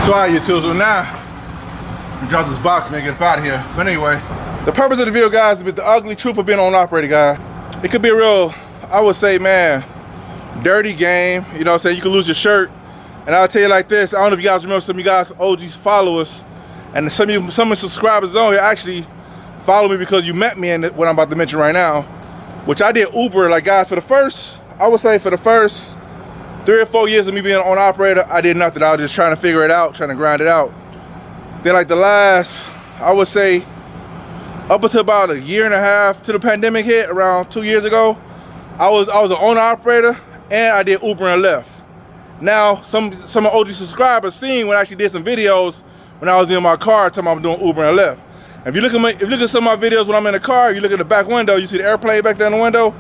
So alright, YouTube, so now we drop this box, man, get up out of here. But anyway, the purpose of the video, guys, is the ugly truth of being an owner-operator, guy. It could be a real, I would say, man, dirty game. You know what I'm saying? You can lose your shirt. And I'll tell you like this, I don't know if you guys remember, some of you guys OGs followers, and some of the subscribers on here actually follow me because you met me in what I'm about to mention right now, which I did Uber. Like, guys, I would say for the first 3 or 4 years of me being an owner operator, I did nothing. I was just trying to figure it out, trying to grind it out. Then like the last, I would say, up until about 1.5 years to the pandemic hit, around 2 years ago, I was an owner operator and I did Uber and Lyft. Now, some of OG subscribers seen when I actually did some videos when I was in my car telling me I'm doing Uber and Lyft. And if you look at some of my videos when I'm in the car, you look at the back window, you see the airplane back there in the window.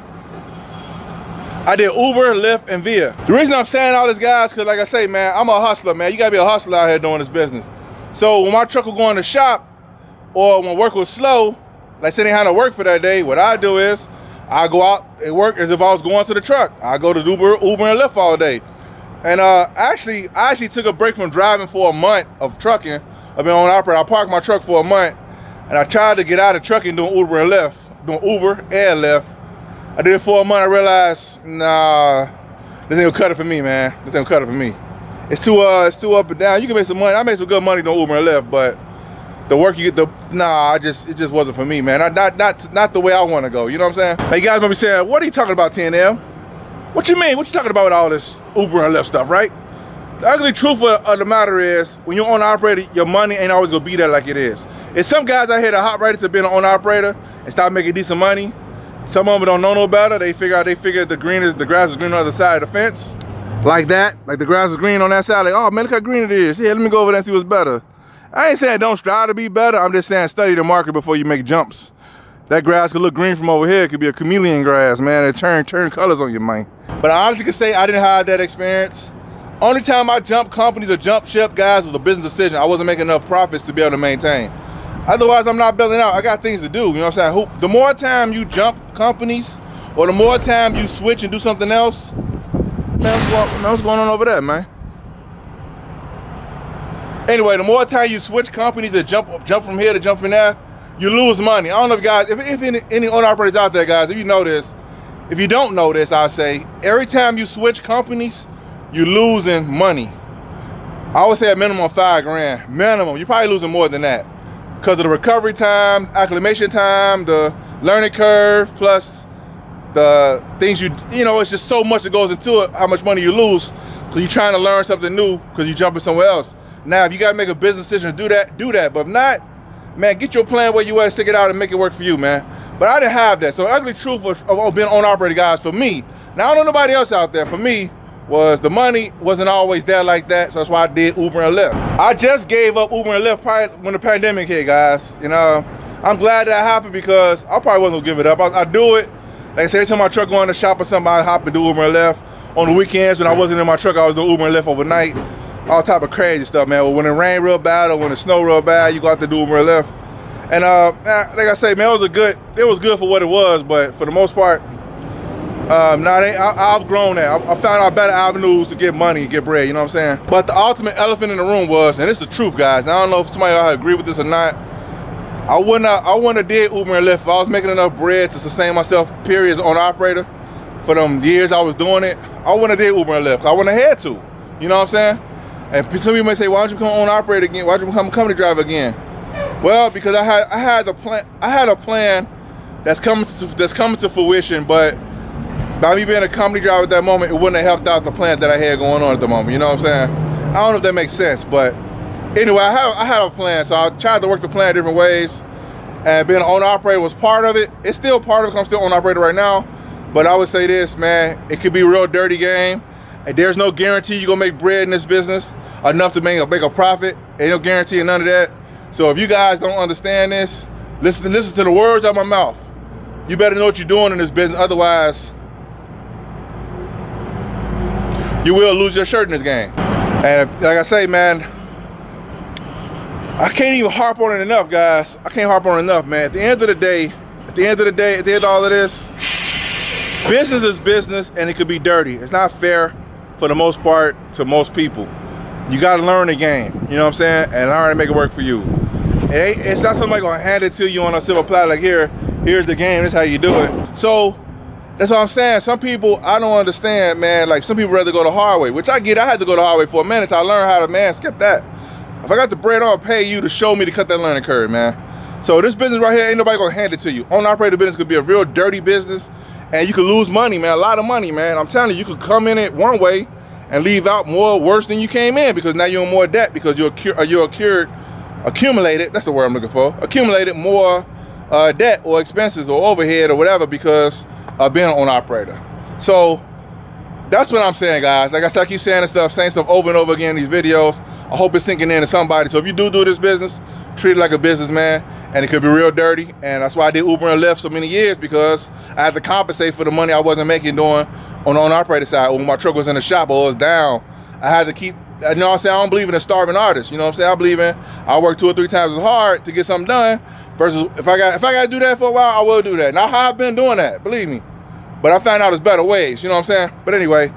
I did Uber, Lyft, and Via. The reason I'm saying all this, guys, because like I say, man, I'm a hustler, man. You gotta be a hustler out here doing this business. So when my truck would go in the shop, or when work was slow, like say they had to work for that day, what I do is, I go out and work as if I was going to the truck. I go to Uber and Lyft all day. And I actually took a break from driving for a month of trucking. I've been on operator. I parked my truck for a month, and I tried to get out of trucking doing Uber and Lyft. I did it for a month. I realized, nah, this ain't gonna cut it for me, man. This ain't gonna cut it for me. It's too up and down. You can make some money. I made some good money doing Uber and Lyft, but the work you get, it just wasn't for me, man. Not the way I want to go. You know what I'm saying? Hey, you guys might be saying, what are you talking about, TNM? What you mean? What you talking about with all this Uber and Lyft stuff, right? The ugly truth of the matter is, when you're on operator, your money ain't always gonna be there like it is. It's some guys out here that hop right into being an owner operator and start making decent money. Some of them don't know no better. They figure the grass is green on the other side of the fence. Like that. Like the grass is green on that side. Like, oh man, look how green it is. Yeah, let me go over there and see what's better. I ain't saying don't strive to be better. I'm just saying study the market before you make jumps. That grass could look green from over here. It could be a chameleon grass, man. It turn colors on your mind. But I honestly can say I didn't have that experience. Only time I jumped companies or jumped ship, guys, was a business decision. I wasn't making enough profits to be able to maintain. Otherwise, I'm not building out. I got things to do, you know what I'm saying? The more time you jump companies, or the more time you switch and do something else, man, what's going on over there, man? Anyway, the more time you switch companies and jump from here to jump from there, you lose money. I don't know if guys, if any owner operators out there, guys, if you know this, if you don't know this, I'll say, every time you switch companies, you're losing money. I would say a minimum of $5 grand, minimum. You're probably losing more than that, because of the recovery time, acclimation time, the learning curve, plus the things you know, it's just so much that goes into it, how much money you lose. So you're trying to learn something new because you're jumping somewhere else. Now, if you got to make a business decision to do that. But if not, man, get your plan where you at, stick it out and make it work for you, man. But I didn't have that. So the ugly truth of being owner operator, guys, for me, now I don't know nobody else out there, for me, was the money wasn't always there like that. So that's why I did Uber and Lyft. I just gave up Uber and Lyft probably when the pandemic hit, guys. You know, I'm glad that happened because I probably wasn't gonna give it up. I do it. Like I said, every time my truck going to shop or something, I hop and do Uber and Lyft. On the weekends when I wasn't in my truck, I was doing Uber and Lyft overnight. All type of crazy stuff, man. But when it rained real bad or when it snowed real bad, you go out to do Uber and Lyft. And like I say, man, it was good for what it was, but for the most part, I've grown that. I found out better avenues to get money, get bread, you know what I'm saying? But the ultimate elephant in the room was, and it's the truth, guys, and I don't know if somebody out here agree with this or not, I wouldn't have did Uber and Lyft if I was making enough bread to sustain myself, period, as an owner operator for them years I was doing it. I wouldn't have did Uber and Lyft. I wouldn't have had to, you know what I'm saying? And some people may say, why don't you become owner operator again? Why don't you become a company driver again? Well, because I had a plan that's coming to fruition, but by me being a company driver at that moment, it wouldn't have helped out the plan that I had going on at the moment. You know what I'm saying? I don't know if that makes sense, but anyway, I had a plan, so I tried to work the plan different ways. And being an owner operator was part of it. It's still part of it because I'm still owner operator right now. But I would say this, man, it could be a real dirty game. And there's no guarantee you're gonna make bread in this business enough to make a profit. Ain't no guarantee of none of that. So if you guys don't understand this, listen to the words out of my mouth. You better know what you're doing in this business, otherwise you will lose your shirt in this game. And like I say, man, I can't even harp on it enough, guys. I can't harp on it enough, man. At the end of all of this, business is business and it could be dirty. It's not fair for the most part to most people. You gotta learn the game, you know what I'm saying? And learn how to make it work for you. It's not somebody gonna hand it to you on a silver platter like, here's the game, this is how you do it. So that's what I'm saying. Some people, I don't understand, man. Like, some people rather go the hard way, which I get. I had to go the hard way for a minute till I learned how to, man, skip that. If I got the bread, I'm gonna pay you to show me to cut that learning curve, man. So this business right here, ain't nobody gonna hand it to you. Owner-operator business could be a real dirty business, and you could lose money, man, a lot of money, man. I'm telling you, you could come in it one way and leave out more worse than you came in, because now you're in more debt because accumulated, that's the word I'm looking for, accumulated more debt or expenses or overhead or whatever because of being an owner-operator. So that's what I'm saying, guys. Like I said, I keep saying this stuff, saying stuff over and over again in these videos. I hope it's sinking in to somebody. So if you do this business, treat it like a business, man. And it could be real dirty. And that's why I did Uber and Lyft so many years, because I had to compensate for the money I wasn't making doing on the owner-operator side. When my truck was in the shop or it was down, I had to keep, you know what I'm saying? I don't believe in a starving artist. You know what I'm saying? I believe in, I work 2 or 3 times as hard to get something done, versus if I got to do that for a while, I will do that. Now, how I've been doing that, believe me. But I found out there's better ways, you know what I'm saying? But anyway,